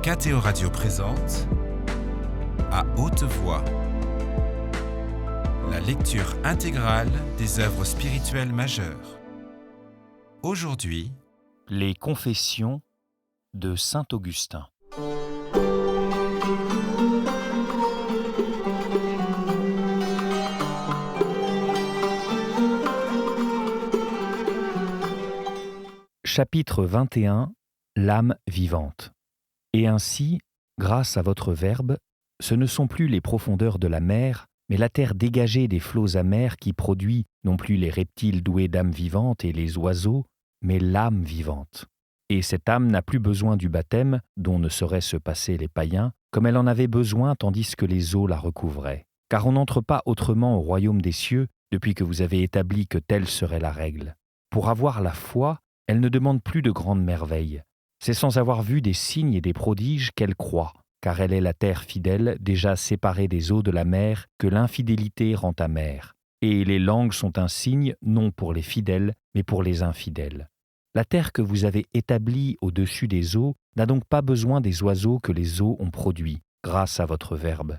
KTO Radio présente À haute voix la lecture intégrale des œuvres spirituelles majeures. Aujourd'hui, les Confessions de saint Augustin. Chapitre 21. L'âme vivante. Et ainsi, grâce à votre Verbe, ce ne sont plus les profondeurs de la mer, mais la terre dégagée des flots amers qui produit non plus les reptiles doués d'âme vivante et les oiseaux, mais l'âme vivante. Et cette âme n'a plus besoin du baptême, dont ne sauraient se passer les païens, comme elle en avait besoin tandis que les eaux la recouvraient. Car on n'entre pas autrement au royaume des cieux depuis que vous avez établi que telle serait la règle. Pour avoir la foi, elle ne demande plus de grandes merveilles. C'est sans avoir vu des signes et des prodiges qu'elle croit, car elle est la terre fidèle, déjà séparée des eaux de la mer, que l'infidélité rend amère. Et les langues sont un signe, non pour les fidèles, mais pour les infidèles. La terre que vous avez établie au-dessus des eaux n'a donc pas besoin des oiseaux que les eaux ont produits, grâce à votre Verbe.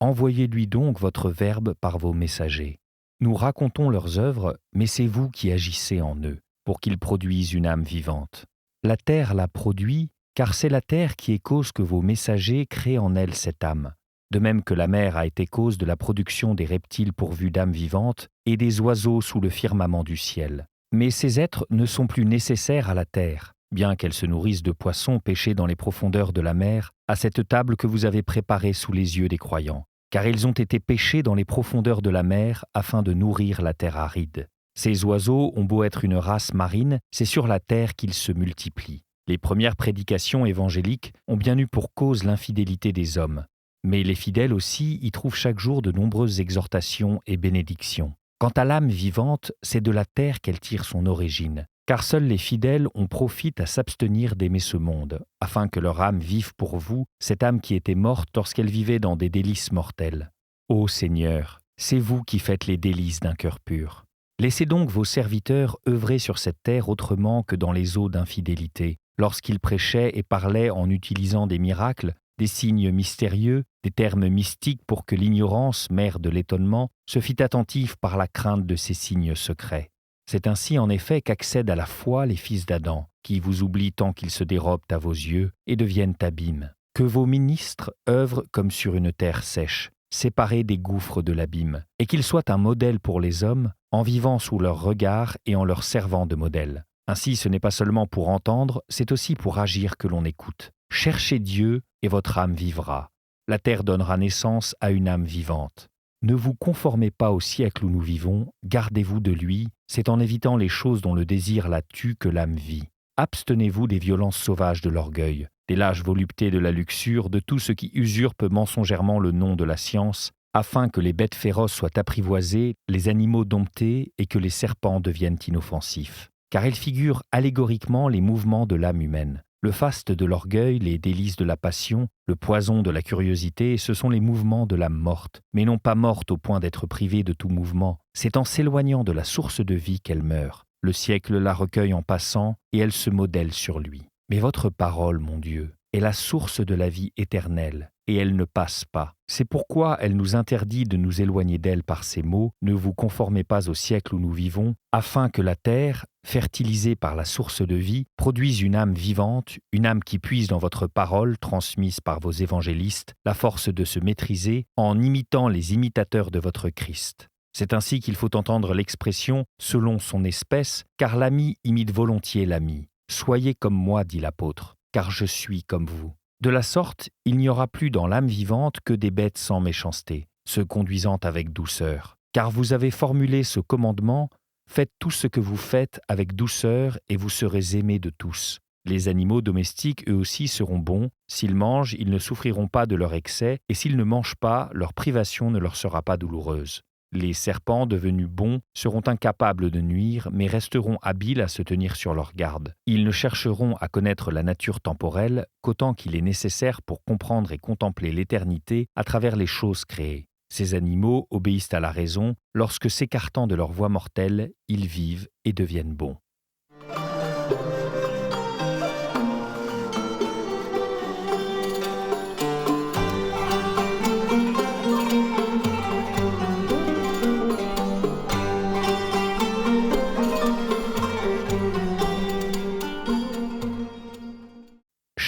Envoyez-lui donc votre Verbe par vos messagers. Nous racontons leurs œuvres, mais c'est vous qui agissez en eux, pour qu'ils produisent une âme vivante. La terre la produit, car c'est la terre qui est cause que vos messagers créent en elle cette âme. De même que la mer a été cause de la production des reptiles pourvus d'âmes vivantes et des oiseaux sous le firmament du ciel. Mais ces êtres ne sont plus nécessaires à la terre, bien qu'elles se nourrissent de poissons pêchés dans les profondeurs de la mer, à cette table que vous avez préparée sous les yeux des croyants. Car ils ont été pêchés dans les profondeurs de la mer afin de nourrir la terre aride. Ces oiseaux ont beau être une race marine, c'est sur la terre qu'ils se multiplient. Les premières prédications évangéliques ont bien eu pour cause l'infidélité des hommes. Mais les fidèles aussi y trouvent chaque jour de nombreuses exhortations et bénédictions. Quant à l'âme vivante, c'est de la terre qu'elle tire son origine. Car seuls les fidèles ont profit à s'abstenir d'aimer ce monde, afin que leur âme vive pour vous, cette âme qui était morte lorsqu'elle vivait dans des délices mortels. Ô Seigneur, c'est vous qui faites les délices d'un cœur pur. Laissez donc vos serviteurs œuvrer sur cette terre autrement que dans les eaux d'infidélité, lorsqu'ils prêchaient et parlaient en utilisant des miracles, des signes mystérieux, des termes mystiques pour que l'ignorance, mère de l'étonnement, se fît attentive par la crainte de ces signes secrets. C'est ainsi en effet qu'accèdent à la foi les fils d'Adam, qui vous oublient tant qu'ils se dérobent à vos yeux et deviennent abîmes. Que vos ministres œuvrent comme sur une terre sèche, séparés des gouffres de l'abîme, et qu'ils soient un modèle pour les hommes, en vivant sous leur regard et en leur servant de modèle. Ainsi, ce n'est pas seulement pour entendre, c'est aussi pour agir que l'on écoute. Cherchez Dieu et votre âme vivra. La terre donnera naissance à une âme vivante. Ne vous conformez pas au siècle où nous vivons, gardez-vous de lui, c'est en évitant les choses dont le désir la tue que l'âme vit. Abstenez-vous des violences sauvages de l'orgueil, des lâches voluptés de la luxure, de tout ce qui usurpe mensongèrement le nom de la science, afin que les bêtes féroces soient apprivoisées, les animaux domptés et que les serpents deviennent inoffensifs. Car ils figurent allégoriquement les mouvements de l'âme humaine. Le faste de l'orgueil, les délices de la passion, le poison de la curiosité, ce sont les mouvements de l'âme morte, mais non pas morte au point d'être privée de tout mouvement. C'est en s'éloignant de la source de vie qu'elle meurt. Le siècle la recueille en passant et elle se modèle sur lui. Mais votre parole, mon Dieu, est la source de la vie éternelle, et elle ne passe pas. C'est pourquoi elle nous interdit de nous éloigner d'elle par ces mots « Ne vous conformez pas au siècle où nous vivons », afin que la terre, fertilisée par la source de vie, produise une âme vivante, une âme qui puise dans votre parole, transmise par vos évangélistes, la force de se maîtriser en imitant les imitateurs de votre Christ. C'est ainsi qu'il faut entendre l'expression « selon son espèce », car l'ami imite volontiers l'ami. « Soyez comme moi », dit l'apôtre, car je suis comme vous. De la sorte, il n'y aura plus dans l'âme vivante que des bêtes sans méchanceté, se conduisant avec douceur. Car vous avez formulé ce commandement, faites tout ce que vous faites avec douceur et vous serez aimés de tous. Les animaux domestiques, eux aussi, seront bons. S'ils mangent, ils ne souffriront pas de leur excès, et s'ils ne mangent pas, leur privation ne leur sera pas douloureuse. Les serpents devenus bons seront incapables de nuire, mais resteront habiles à se tenir sur leur garde. Ils ne chercheront à connaître la nature temporelle qu'autant qu'il est nécessaire pour comprendre et contempler l'éternité à travers les choses créées. Ces animaux obéissent à la raison lorsque, s'écartant de leur voie mortelle, ils vivent et deviennent bons.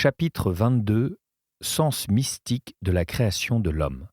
Chapitre 22. Sens mystique de la création de l'homme.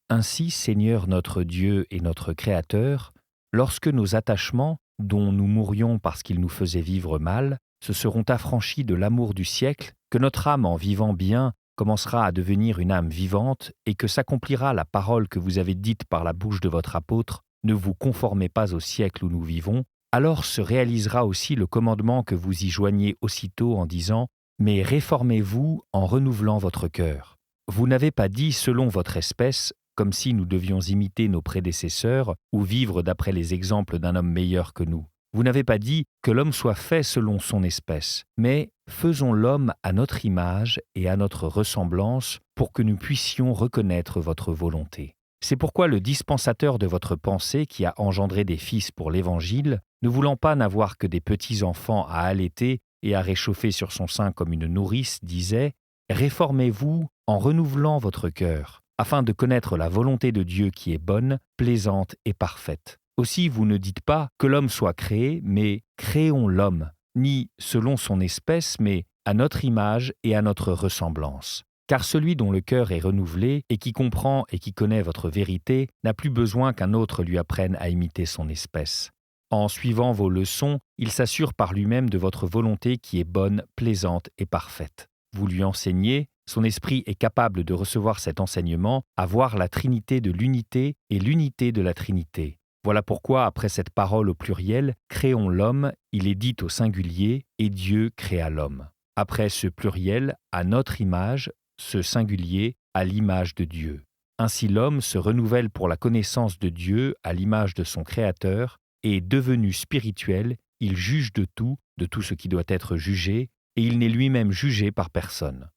Ainsi, Seigneur notre Dieu et notre Créateur, lorsque nos attachements, dont nous mourions parce qu'ils nous faisaient vivre mal, se seront affranchis de l'amour du siècle, que notre âme en vivant bien commencera à devenir une âme vivante et que s'accomplira la parole que vous avez dite par la bouche de votre apôtre, ne vous conformez pas au siècle où nous vivons, alors se réalisera aussi le commandement que vous y joignez aussitôt en disant « Mais réformez-vous en renouvelant votre cœur. » Vous n'avez pas dit selon votre espèce, comme si nous devions imiter nos prédécesseurs ou vivre d'après les exemples d'un homme meilleur que nous. Vous n'avez pas dit que l'homme soit fait selon son espèce, mais faisons l'homme à notre image et à notre ressemblance pour que nous puissions reconnaître votre volonté. C'est pourquoi le dispensateur de votre pensée qui a engendré des fils pour l'Évangile, ne voulant pas n'avoir que des petits-enfants à allaiter et à réchauffer sur son sein comme une nourrice, disait « Réformez-vous en renouvelant votre cœur, afin de connaître la volonté de Dieu qui est bonne, plaisante et parfaite. » Aussi vous ne dites pas que l'homme soit créé, mais « Créons l'homme », ni selon son espèce, mais à notre image et à notre ressemblance. Car celui dont le cœur est renouvelé et qui comprend et qui connaît votre vérité n'a plus besoin qu'un autre lui apprenne à imiter son espèce. En suivant vos leçons, il s'assure par lui-même de votre volonté qui est bonne, plaisante et parfaite. Vous lui enseignez, son esprit est capable de recevoir cet enseignement, à voir la trinité de l'unité et l'unité de la trinité. Voilà pourquoi, après cette parole au pluriel, créons l'homme, il est dit au singulier, et Dieu créa l'homme. Après ce pluriel, à notre image, ce singulier, à l'image de Dieu. Ainsi l'homme se renouvelle pour la connaissance de Dieu à l'image de son Créateur, et devenu spirituel, il juge de tout ce qui doit être jugé, et il n'est lui-même jugé par personne.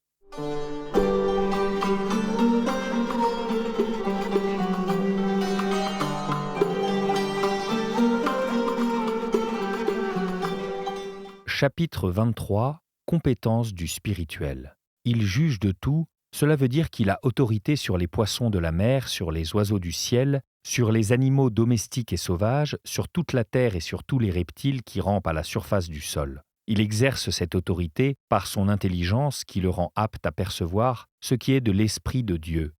Chapitre 23. Compétence du spirituel. Il juge de tout, cela veut dire qu'il a autorité sur les poissons de la mer, sur les oiseaux du ciel, sur les animaux domestiques et sauvages, sur toute la terre et sur tous les reptiles qui rampent à la surface du sol. Il exerce cette autorité par son intelligence qui le rend apte à percevoir ce qui est de l'Esprit de Dieu.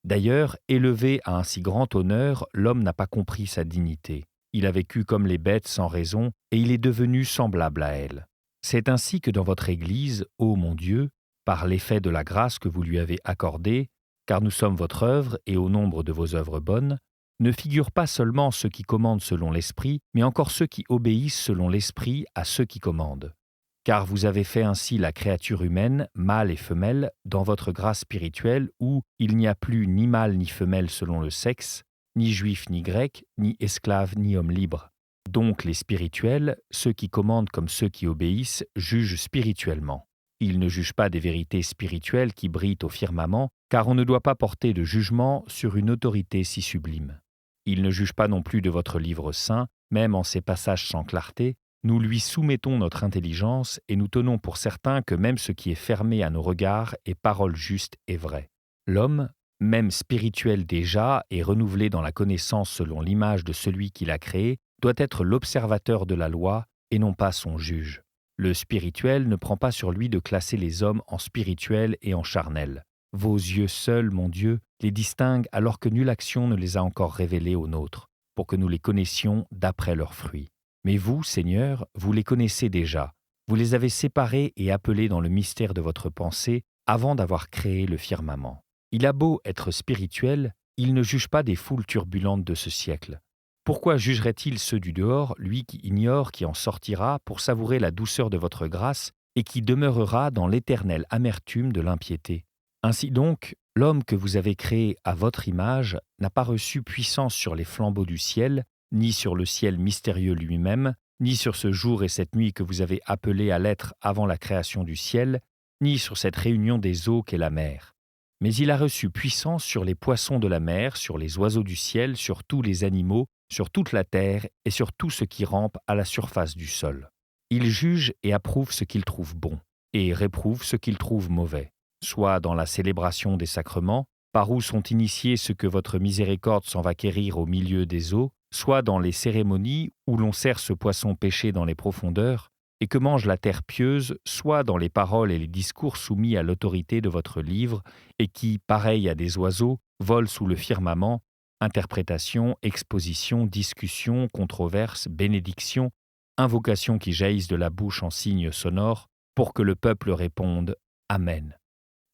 D'ailleurs, élevé à un si grand honneur, l'homme n'a pas compris sa dignité. Il a vécu comme les bêtes sans raison, et il est devenu semblable à elles. C'est ainsi que dans votre Église, ô mon Dieu, par l'effet de la grâce que vous lui avez accordée, car nous sommes votre œuvre et au nombre de vos œuvres bonnes, ne figurent pas seulement ceux qui commandent selon l'Esprit, mais encore ceux qui obéissent selon l'Esprit à ceux qui commandent. Car vous avez fait ainsi la créature humaine, mâle et femelle, dans votre grâce spirituelle où il n'y a plus ni mâle ni femelle selon le sexe, ni juif ni grec, ni esclave ni homme libre. Donc les spirituels, ceux qui commandent comme ceux qui obéissent, jugent spirituellement. Ils ne jugent pas des vérités spirituelles qui brillent au firmament, car on ne doit pas porter de jugement sur une autorité si sublime. Ils ne jugent pas non plus de votre livre saint, même en ces passages sans clarté. Nous lui soumettons notre intelligence et nous tenons pour certain que même ce qui est fermé à nos regards est parole juste et vraie. L'homme, même spirituel déjà et renouvelé dans la connaissance selon l'image de celui qui l'a créé, doit être l'observateur de la loi et non pas son juge. Le spirituel ne prend pas sur lui de classer les hommes en spirituels et en charnels. Vos yeux seuls, mon Dieu, les distinguent alors que nulle action ne les a encore révélés aux nôtres, pour que nous les connaissions d'après leurs fruits. Mais vous, Seigneur, vous les connaissez déjà. Vous les avez séparés et appelés dans le mystère de votre pensée avant d'avoir créé le firmament. Il a beau être spirituel, il ne juge pas des foules turbulentes de ce siècle. Pourquoi jugerait-il ceux du dehors, lui qui ignore, qui en sortira pour savourer la douceur de votre grâce et qui demeurera dans l'éternelle amertume de l'impiété? Ainsi donc, l'homme que vous avez créé à votre image n'a pas reçu puissance sur les flambeaux du ciel, ni sur le ciel mystérieux lui-même, ni sur ce jour et cette nuit que vous avez appelés à l'être avant la création du ciel, ni sur cette réunion des eaux qu'est la mer. Mais il a reçu puissance sur les poissons de la mer, sur les oiseaux du ciel, sur tous les animaux, sur toute la terre et sur tout ce qui rampe à la surface du sol. Il juge et approuve ce qu'il trouve bon, et réprouve ce qu'il trouve mauvais, soit dans la célébration des sacrements, par où sont initiés ceux que votre miséricorde s'en va quérir au milieu des eaux, soit dans les cérémonies où l'on sert ce poisson pêché dans les profondeurs, et que mange la terre pieuse, soit dans les paroles et les discours soumis à l'autorité de votre livre, et qui, pareils à des oiseaux, volent sous le firmament, interprétation, exposition, discussion, controverse, bénédiction, invocations qui jaillissent de la bouche en signes sonores, pour que le peuple réponde « Amen ».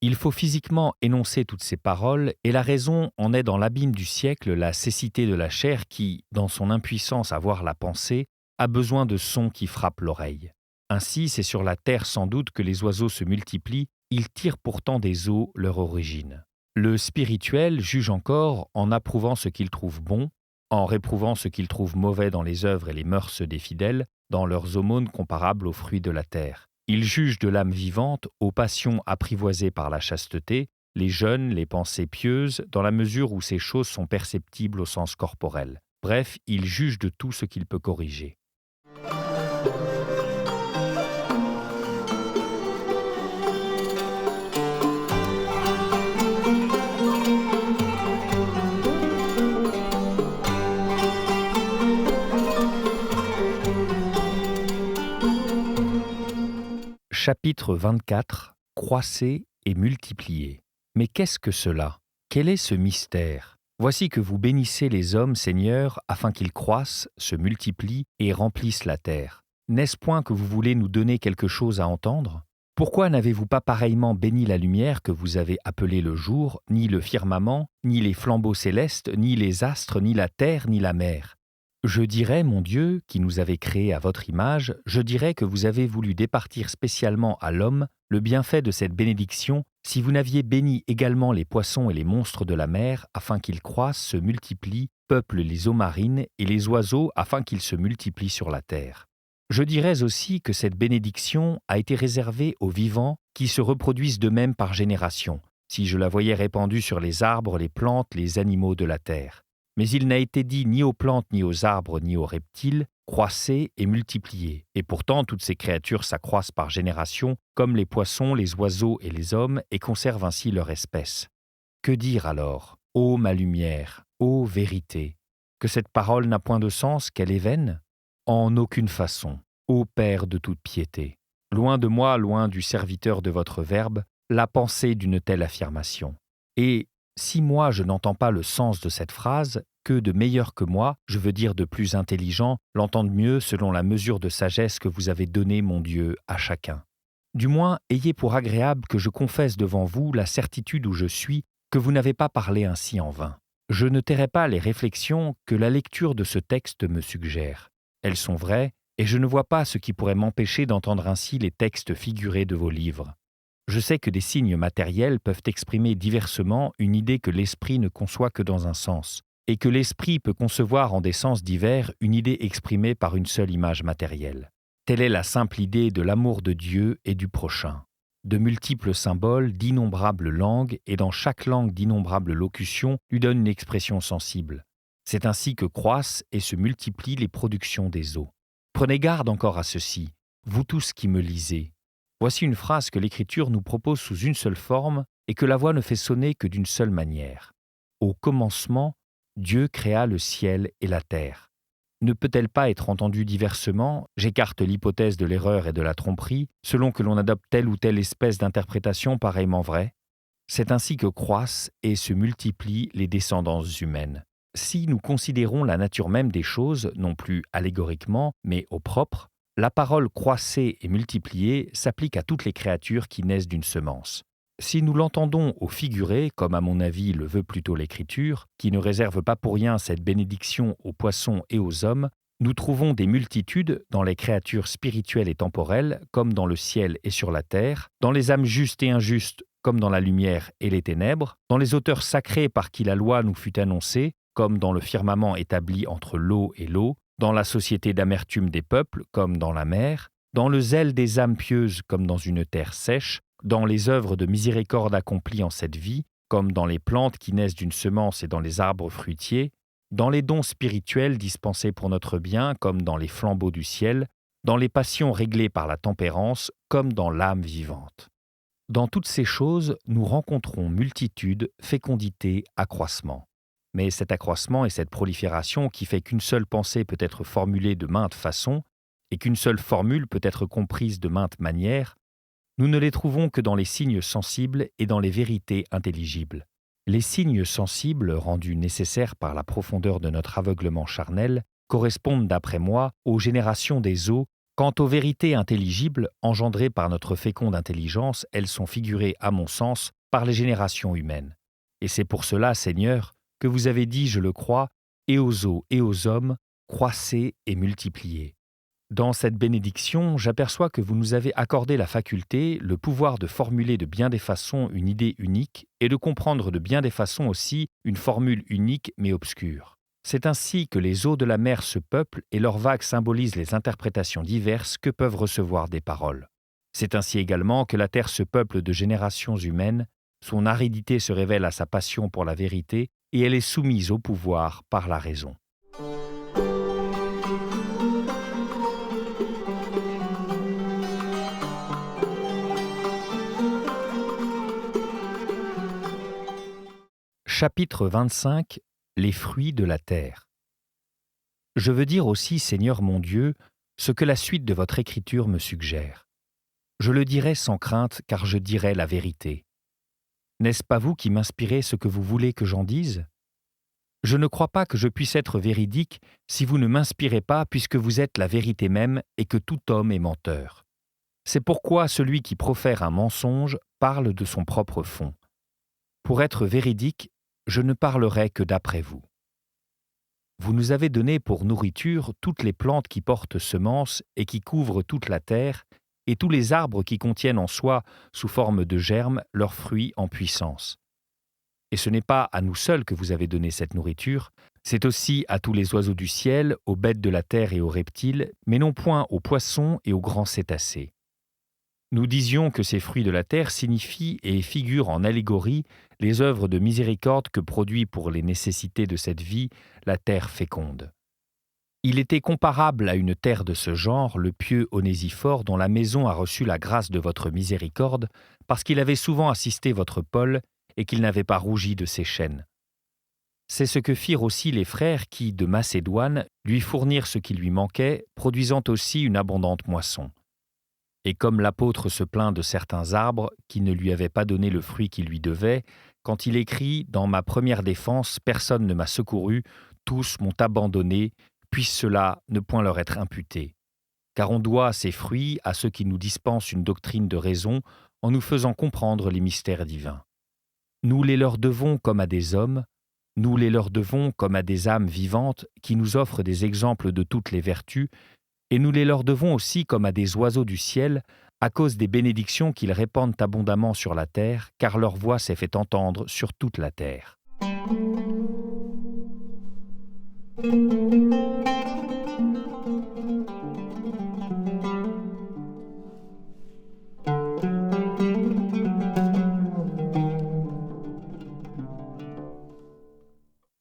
Il faut physiquement énoncer toutes ces paroles, et la raison en est dans l'abîme du siècle la cécité de la chair qui, dans son impuissance à voir la pensée, a besoin de sons qui frappent l'oreille. Ainsi, c'est sur la terre sans doute que les oiseaux se multiplient, ils tirent pourtant des eaux leur origine. Le spirituel juge encore en approuvant ce qu'il trouve bon, en réprouvant ce qu'il trouve mauvais dans les œuvres et les mœurs des fidèles, dans leurs aumônes comparables aux fruits de la terre. Il juge de l'âme vivante aux passions apprivoisées par la chasteté, les jeûnes, les pensées pieuses, dans la mesure où ces choses sont perceptibles au sens corporel. Bref, il juge de tout ce qu'il peut corriger. Chapitre 24. Croissez et multipliez. Mais qu'est-ce que cela? Quel est ce mystère? Voici que vous bénissez les hommes, Seigneur, afin qu'ils croissent, se multiplient et remplissent la terre. N'est-ce point que vous voulez nous donner quelque chose à entendre? Pourquoi n'avez-vous pas pareillement béni la lumière que vous avez appelée le jour, ni le firmament, ni les flambeaux célestes, ni les astres, ni la terre, ni la mer? Je dirais, mon Dieu, qui nous avez créés à votre image, je dirais que vous avez voulu départir spécialement à l'homme le bienfait de cette bénédiction si vous n'aviez béni également les poissons et les monstres de la mer afin qu'ils croissent, se multiplient, peuplent les eaux marines et les oiseaux afin qu'ils se multiplient sur la terre. Je dirais aussi que cette bénédiction a été réservée aux vivants qui se reproduisent d'eux-mêmes par génération, si je la voyais répandue sur les arbres, les plantes, les animaux de la terre. Mais il n'a été dit ni aux plantes, ni aux arbres, ni aux reptiles, croissez et multipliez. Et pourtant, toutes ces créatures s'accroissent par génération, comme les poissons, les oiseaux et les hommes, et conservent ainsi leur espèce. Que dire alors? Ô ma lumière, ô vérité, que cette parole n'a point de sens, qu'elle est vaine? En aucune façon, ô Père de toute piété. Loin de moi, loin du serviteur de votre Verbe, la pensée d'une telle affirmation. Et si moi je n'entends pas le sens de cette phrase, que de meilleurs que moi, je veux dire de plus intelligents, l'entendent mieux selon la mesure de sagesse que vous avez donnée, mon Dieu, à chacun. Du moins, ayez pour agréable que je confesse devant vous la certitude où je suis, que vous n'avez pas parlé ainsi en vain. Je ne tairai pas les réflexions que la lecture de ce texte me suggère. Elles sont vraies, et je ne vois pas ce qui pourrait m'empêcher d'entendre ainsi les textes figurés de vos livres. Je sais que des signes matériels peuvent exprimer diversement une idée que l'esprit ne conçoit que dans un sens, et que l'esprit peut concevoir en des sens divers une idée exprimée par une seule image matérielle. Telle est la simple idée de l'amour de Dieu et du prochain. De multiples symboles, d'innombrables langues, et dans chaque langue d'innombrables locutions lui donnent une expression sensible. C'est ainsi que croissent et se multiplient les productions des eaux. Prenez garde encore à ceci, vous tous qui me lisez. Voici une phrase que l'Écriture nous propose sous une seule forme et que la voix ne fait sonner que d'une seule manière. Au commencement, Dieu créa le ciel et la terre. Ne peut-elle pas être entendue diversement? J'écarte l'hypothèse de l'erreur et de la tromperie, selon que l'on adopte telle ou telle espèce d'interprétation pareillement vraie. C'est ainsi que croissent et se multiplient les descendances humaines. Si nous considérons la nature même des choses, non plus allégoriquement, mais au propre, la parole « croissez et multipliez » s'applique à toutes les créatures qui naissent d'une semence. Si nous l'entendons au figuré, comme à mon avis le veut plutôt l'Écriture, qui ne réserve pas pour rien cette bénédiction aux poissons et aux hommes, nous trouvons des multitudes dans les créatures spirituelles et temporelles, comme dans le ciel et sur la terre, dans les âmes justes et injustes, comme dans la lumière et les ténèbres, dans les auteurs sacrés par qui la loi nous fut annoncée, comme dans le firmament établi entre l'eau et l'eau, dans la société d'amertume des peuples, comme dans la mer, dans le zèle des âmes pieuses, comme dans une terre sèche, dans les œuvres de miséricorde accomplies en cette vie, comme dans les plantes qui naissent d'une semence et dans les arbres fruitiers, dans les dons spirituels dispensés pour notre bien, comme dans les flambeaux du ciel, dans les passions réglées par la tempérance, comme dans l'âme vivante. Dans toutes ces choses, nous rencontrons multitude, fécondité, accroissement. Mais cet accroissement et cette prolifération qui fait qu'une seule pensée peut être formulée de maintes façons et qu'une seule formule peut être comprise de maintes manières, nous ne les trouvons que dans les signes sensibles et dans les vérités intelligibles. Les signes sensibles, rendus nécessaires par la profondeur de notre aveuglement charnel, correspondent d'après moi aux générations des eaux. Quant aux vérités intelligibles, engendrées par notre féconde intelligence, elles sont figurées, à mon sens, par les générations humaines. Et c'est pour cela, Seigneur, que vous avez dit, je le crois, et aux eaux et aux hommes, croissez et multipliez. Dans cette bénédiction, j'aperçois que vous nous avez accordé la faculté, le pouvoir de formuler de bien des façons une idée unique et de comprendre de bien des façons aussi une formule unique mais obscure. C'est ainsi que les eaux de la mer se peuplent et leurs vagues symbolisent les interprétations diverses que peuvent recevoir des paroles. C'est ainsi également que la terre se peuple de générations humaines, son aridité se révèle à sa passion pour la vérité et elle est soumise au pouvoir par la raison. Chapitre 25. Les fruits de la terre. Je veux dire aussi, Seigneur mon Dieu, ce que la suite de votre écriture me suggère. Je le dirai sans crainte, car je dirai la vérité. N'est-ce pas vous qui m'inspirez ce que vous voulez que j'en dise ? Je ne crois pas que je puisse être véridique si vous ne m'inspirez pas, puisque vous êtes la vérité même et que tout homme est menteur. C'est pourquoi celui qui profère un mensonge parle de son propre fond. Pour être véridique, je ne parlerai que d'après vous. Vous nous avez donné pour nourriture toutes les plantes qui portent semences et qui couvrent toute la terre, et tous les arbres qui contiennent en soi, sous forme de germes, leurs fruits en puissance. Et ce n'est pas à nous seuls que vous avez donné cette nourriture, c'est aussi à tous les oiseaux du ciel, aux bêtes de la terre et aux reptiles, mais non point aux poissons et aux grands cétacés. Nous disions que ces fruits de la terre signifient et figurent en allégorie les œuvres de miséricorde que produit pour les nécessités de cette vie la terre féconde. Il était comparable à une terre de ce genre, le pieux Onésiphore, dont la maison a reçu la grâce de votre miséricorde, parce qu'il avait souvent assisté votre Paul et qu'il n'avait pas rougi de ses chaînes. C'est ce que firent aussi les frères qui, de Macédoine, lui fournirent ce qui lui manquait, produisant aussi une abondante moisson. Et comme l'apôtre se plaint de certains arbres qui ne lui avaient pas donné le fruit qu'il lui devait, quand il écrit « Dans ma première défense, personne ne m'a secouru, tous m'ont abandonné, puisse cela ne point leur être imputé. Car on doit ces fruits à ceux qui nous dispensent une doctrine de raison en nous faisant comprendre les mystères divins. Nous les leur devons comme à des hommes, nous les leur devons comme à des âmes vivantes qui nous offrent des exemples de toutes les vertus, et nous les leur devons aussi comme à des oiseaux du ciel, à cause des bénédictions qu'ils répandent abondamment sur la terre, car leur voix s'est fait entendre sur toute la terre.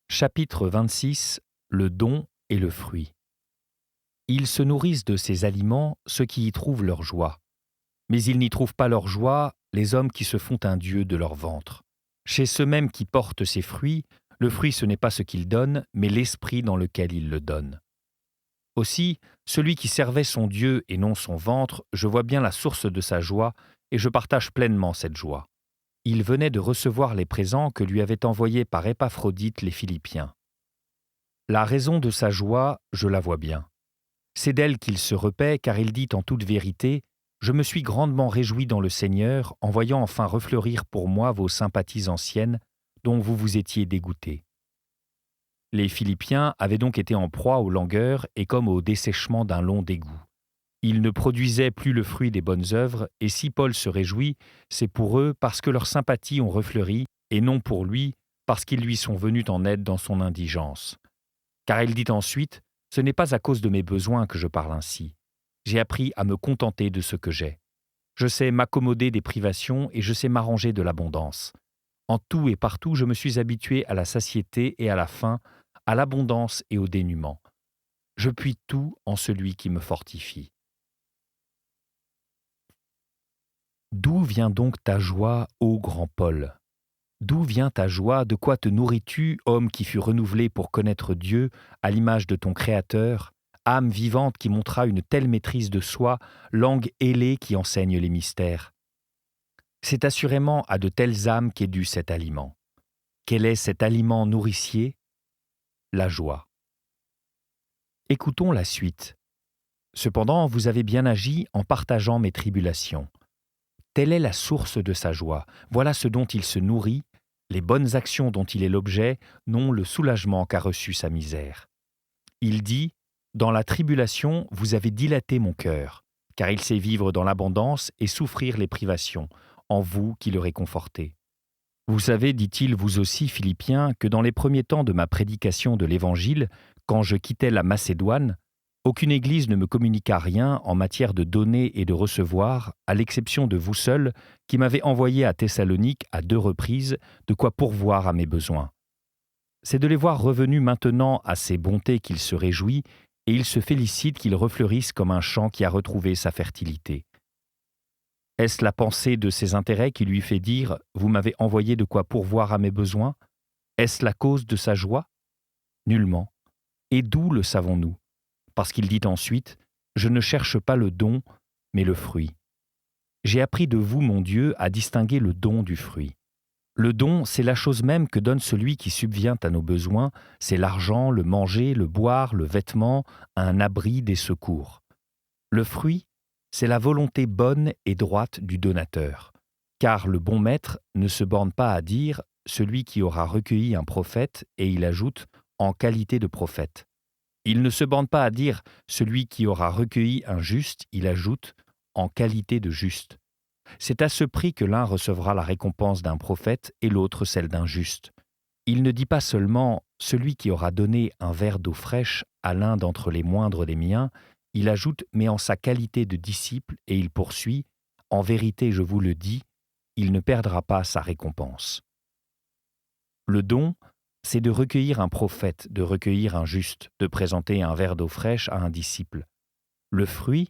Chapitre 26. Le don et le fruit. Ils se nourrissent de ces aliments, ceux qui y trouvent leur joie. Mais ils n'y trouvent pas leur joie, les hommes qui se font un dieu de leur ventre. Chez ceux mêmes qui portent ces fruits, le fruit ce n'est pas ce qu'il donne, mais l'esprit dans lequel il le donne. Aussi, celui qui servait son Dieu et non son ventre, je vois bien la source de sa joie, et je partage pleinement cette joie. Il venait de recevoir les présents que lui avaient envoyés par Épaphrodite les Philippiens. La raison de sa joie, je la vois bien. C'est d'elle qu'il se repaît, car il dit en toute vérité « Je me suis grandement réjoui dans le Seigneur, en voyant enfin refleurir pour moi vos sympathies anciennes, dont vous vous étiez dégoûtés. » Les Philippiens avaient donc été en proie aux langueurs et comme au dessèchement d'un long dégoût. Ils ne produisaient plus le fruit des bonnes œuvres, et si Paul se réjouit, c'est pour eux parce que leurs sympathies ont refleuri, et non pour lui, parce qu'ils lui sont venus en aide dans son indigence. Car il dit ensuite « Ce n'est pas à cause de mes besoins que je parle ainsi. J'ai appris à me contenter de ce que j'ai. Je sais m'accommoder des privations et je sais m'arranger de l'abondance. En tout et partout, je me suis habitué à la satiété et à la faim, à l'abondance et au dénuement. Je puis tout en celui qui me fortifie. » D'où vient donc ta joie, ô grand Paul ? D'où vient ta joie ? De quoi te nourris-tu, homme qui fut renouvelé pour connaître Dieu, à l'image de ton Créateur, âme vivante qui montra une telle maîtrise de soi, langue ailée qui enseigne les mystères. C'est assurément à de telles âmes qu'est dû cet aliment. Quel est cet aliment nourricier? La joie. Écoutons la suite. Cependant, vous avez bien agi en partageant mes tribulations. Telle est la source de sa joie. Voilà ce dont il se nourrit. Les bonnes actions dont il est l'objet n'ont le soulagement qu'a reçu sa misère. Il dit « Dans la tribulation, vous avez dilaté mon cœur, car il sait vivre dans l'abondance et souffrir les privations, en vous qui le réconfortez. » Vous savez, dit-il vous aussi, Philippiens, que dans les premiers temps de ma prédication de l'Évangile, quand je quittais la Macédoine, aucune église ne me communiqua rien en matière de donner et de recevoir, à l'exception de vous seuls, qui m'avez envoyé à Thessalonique à 2 reprises, de quoi pourvoir à mes besoins. C'est de les voir revenus maintenant à ces bontés qu'il se réjouit, et il se félicite qu'ils refleurissent comme un champ qui a retrouvé sa fertilité. Est-ce la pensée de ses intérêts qui lui fait dire « Vous m'avez envoyé de quoi pourvoir à mes besoins » Est-ce la cause de sa joie? Nullement. Et d'où le savons-nous? Parce qu'il dit ensuite « Je ne cherche pas le don, mais le fruit. J'ai appris de vous, mon Dieu, à distinguer le don du fruit. Le don, c'est la chose même que donne celui qui subvient à nos besoins, c'est l'argent, le manger, le boire, le vêtement, un abri, des secours. Le fruit, c'est la volonté bonne et droite du donateur. Car le bon maître ne se borne pas à dire « celui qui aura recueilli un prophète » et il ajoute « en qualité de prophète ». Il ne se borne pas à dire « celui qui aura recueilli un juste » il ajoute « en qualité de juste ». C'est à ce prix que l'un recevra la récompense d'un prophète et l'autre celle d'un juste. Il ne dit pas seulement « celui qui aura donné un verre d'eau fraîche à l'un d'entre les moindres des miens », il ajoute « mais en sa qualité de disciple » et il poursuit « en vérité, je vous le dis, il ne perdra pas sa récompense. » Le don, c'est de recueillir un prophète, de recueillir un juste, de présenter un verre d'eau fraîche à un disciple. Le fruit,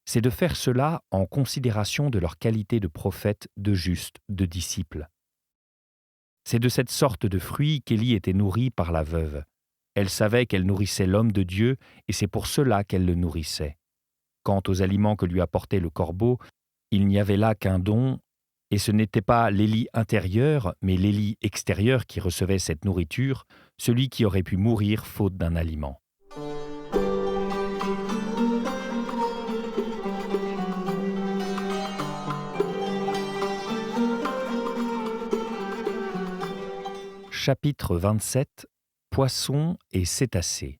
c'est de faire cela en considération de leur qualité de prophète, de juste, de disciple. C'est de cette sorte de fruit qu'Élie était nourrie par la veuve. Elle savait qu'elle nourrissait l'homme de Dieu et c'est pour cela qu'elle le nourrissait. Quant aux aliments que lui apportait le corbeau, il n'y avait là qu'un don, et ce n'était pas l'Élie intérieur, mais l'Élie extérieur qui recevait cette nourriture, celui qui aurait pu mourir faute d'un aliment. Chapitre 27. Poissons et cétacés.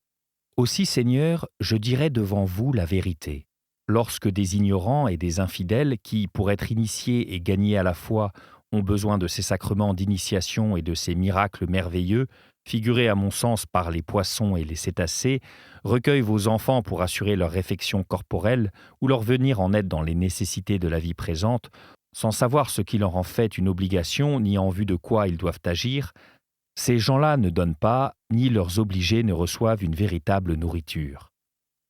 Aussi, Seigneur, je dirai devant vous la vérité. Lorsque des ignorants et des infidèles qui, pour être initiés et gagnés à la foi, ont besoin de ces sacrements d'initiation et de ces miracles merveilleux, figurés à mon sens par les poissons et les cétacés, recueillent vos enfants pour assurer leur réfection corporelle ou leur venir en aide dans les nécessités de la vie présente, sans savoir ce qui leur en fait une obligation ni en vue de quoi ils doivent agir, ces gens-là ne donnent pas, ni leurs obligés ne reçoivent une véritable nourriture.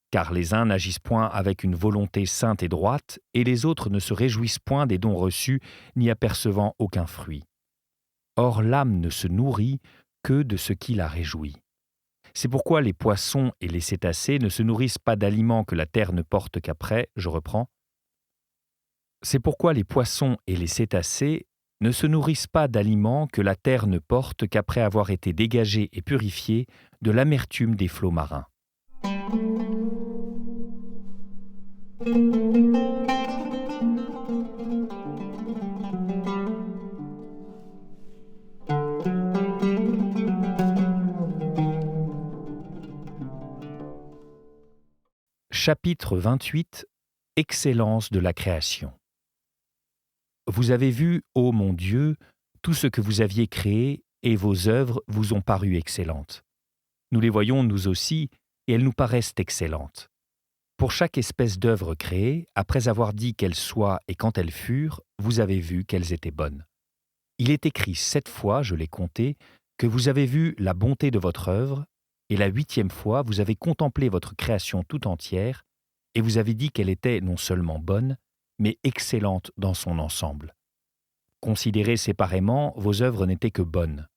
Car les uns n'agissent point avec une volonté sainte et droite, et les autres ne se réjouissent point des dons reçus, ni apercevant aucun fruit. Or l'âme ne se nourrit que de ce qui la réjouit. C'est pourquoi les poissons et les cétacés ne se nourrissent pas d'aliments que la terre ne porte qu'après, je reprends. C'est pourquoi les poissons et les cétacés ne se nourrissent pas d'aliments que la terre ne porte qu'après avoir été dégagés et purifiés de l'amertume des flots marins. Chapitre 28. Excellence de la création. Vous avez vu, ô mon Dieu, tout ce que vous aviez créé, et vos œuvres vous ont paru excellentes. Nous les voyons nous aussi, et elles nous paraissent excellentes. Pour chaque espèce d'œuvre créée, après avoir dit qu'elles soient et quand elles furent, vous avez vu qu'elles étaient bonnes. Il est écrit 7 fois, je l'ai compté, que vous avez vu la bonté de votre œuvre, et la 8e fois, vous avez contemplé votre création tout entière, et vous avez dit qu'elle était non seulement bonne, mais excellente dans son ensemble. Considérées séparément, vos œuvres n'étaient que bonnes.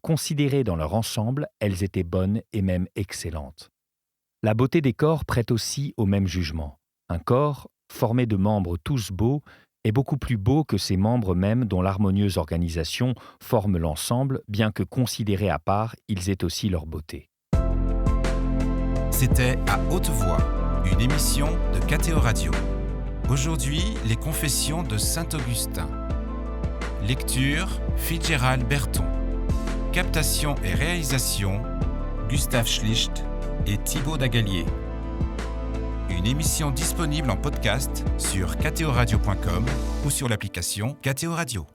Considérées dans leur ensemble, elles étaient bonnes et même excellentes. La beauté des corps prête aussi au même jugement. Un corps, formé de membres tous beaux, est beaucoup plus beau que ces membres mêmes dont l'harmonieuse organisation forme l'ensemble, bien que considérés à part, ils aient aussi leur beauté. C'était À haute voix, une émission de KTO Radio. Aujourd'hui, les confessions de Saint-Augustin. Lecture, Fitzgerald Berton. Captation et réalisation, Gustave Schlicht et Thibaut Dagalier. Une émission disponible en podcast sur ktoradio.com ou sur l'application KTO Radio.